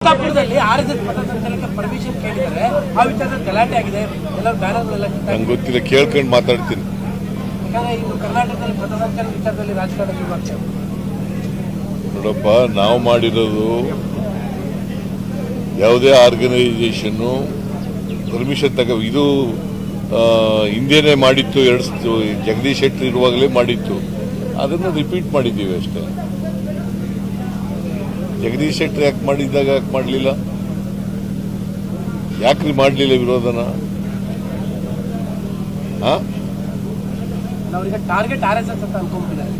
ಚಿತ್ತಾಪುರದಲ್ಲಿ RSS ಪಥಸಂಚಲನಕ್ಕೆ permission ಕೇಳಿದರೆ ಆ ವಿಚಾರದಲ್ಲಿ ಗಲಾಟೆ ಆಗಿದೆ. ಎಲ್ಲರೂ ಬ್ಯಾನರ್ಗಳೆಲ್ಲ ನಂಗೆ ಗೊತ್ತಿಲ್ಲ, ಕೇಳ್ಕೊಂಡು ಮಾತಾಡ್ತೀನಿ. ಯಾಕಂದ್ರೆ ಇನ್ನು ಕರ್ನಾಟಕದಲ್ಲಿ ಪಥಸಂಚಲನ ವಿಚಾರದಲ್ಲಿ ರಾಜಕಾರಣ ಶುರುವಾಗ್ತದೆ. ನೋಡಪ್ಪ, ನಾವು ಮಾಡಿರೋದು ಯಾವುದೇ ಆರ್ಗನೈಸೇಷನ್ ಪರ್ಮಿಷನ್ ಇದು ಹಿಂದೆನೇ ಮಾಡಿತ್ತು. ಜಗದೀಶ್ ಶೆಟ್ಟರ್ ಇರುವಾಗಲೇ ಮಾಡಿತ್ತು. ಅದನ್ನು ರಿಪೀಟ್ ಮಾಡಿದ್ದೀವಿ ಅಷ್ಟೇ. ಜಗದೀಶ್ ಶೆಟ್ಟರ್ ಯಾಕೆ ಮಾಡಿದ್ದಾಗ ಯಾಕೆ ಮಾಡಲಿಲ್ಲ? ಯಾಕ್ರಿ ಮಾಡಲಿಲ್ಲ ವಿರೋಧನ? ಟಾರ್ಗೆಟ್ ಆರ್ಎಸ್ಎಸ್ ಅಂತ ಅನ್ಕೊಂಡ್ಬಿಟ್ಟಿದ್ದಾರೆ.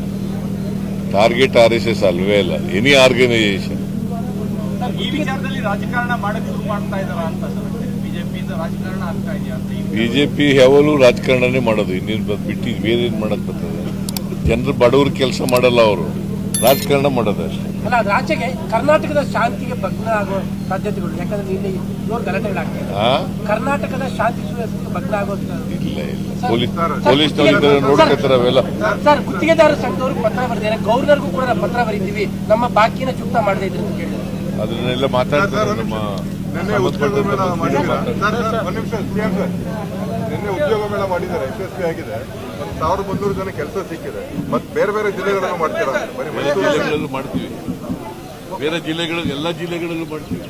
ಟಾರ್ಗೆಟ್ RSS ಅಲ್ವೇ ಅಲ್ಲ, ಎನಿ ಆರ್ಗನೈಸೇಷನ್. ಈ ವಿಚಾರದಲ್ಲಿ ರಾಜಕಾರಣ ಮಾಡೋಕೆ ಶುರು ಮಾಡ್ತಾ ಇದಾರ ಅಂತ ಬಿಜೆಪಿಯಿಂದ ರಾಜಕಾರಣ ಆಗ್ತಾ ಇದೆಯಾ ಅಂತ. ಬಿಜೆಪಿ ಯಾವಾಗಲೂ ರಾಜಕಾರಣನೇ ಮಾಡೋದು, ಇನ್ನೇನು ಬಿಟ್ಟು ಬೇರೇನು ಮಾಡಕ್ ಬರ್ತದೆ? ಜನರು ಬಡವ್ರ ಕೆಲಸ ಮಾಡಲ್ಲ, ಅವರು ರಾಜಕಾರಣ ಮಾಡೋದು ಅಷ್ಟೇ. ಅಲ್ಲ, ಅದು ಆಚೆಗೆ ಕರ್ನಾಟಕದ ಶಾಂತಿಗೆ ಭಗ್ನ ಆಗುವ ಸಾಧ್ಯತೆಗಳು, ಯಾಕಂದ್ರೆ ಇಲ್ಲಿ ಜೋರು ಗಲಾಟೆಗಳಾಗ್ತದೆ. ಕರ್ನಾಟಕದ ಶಾಂತಿ ಸುವ್ಯವಸ್ಥೆಗೆ ಭಗ್ನ ಆಗೋ ಇಲ್ಲ. ಪೊಲೀಸ್ನವರಿದ್ದಾರೆ, ನೋಡ್ಕೊತಾರೆ ಅವೆಲ್ಲ. ಸರ್, ಗುತ್ತಿಗೆದಾರ ಸಂಘದವರು ಪತ್ರ ಬರೆದಿದ್ದಾರೆ. ಗವರ್ನರ್ಗೂ ಕೂಡ ನಾವು ಪತ್ರ ಬರೀತೀವಿ, ನಮ್ಮ ಬಾಕಿನ ಚುಕ್ತಾ ಮಾಡದೇ ಇದ್ರೆ ಅಂತ ಕೇಳಿದ್ರು. ಅದನ್ನೆಲ್ಲ ಮಾತಾಡ್ತಾರೆ ನಮ್ಮ ನಿನ್ನೆ ಉದ್ಯೋಗ ಮೇಳ ಮಾಡಿದ್ದಾರೆ, ಯಶಸ್ವಿ ಆಗಿದೆ. 1300 ಜನ ಕೆಲಸ ಸಿಕ್ಕಿದೆ. ಮತ್ತೆ ಬೇರೆ ಬೇರೆ ಜಿಲ್ಲೆಗಳಲ್ಲೂ ಮಾಡ್ತೀರಾ? ಜಿಲ್ಲೆಗಳಲ್ಲೂ ಮಾಡ್ತೀವಿ, ಬೇರೆ ಜಿಲ್ಲೆಗಳು ಎಲ್ಲ ಜಿಲ್ಲೆಗಳಲ್ಲೂ ಮಾಡ್ತೀವಿ.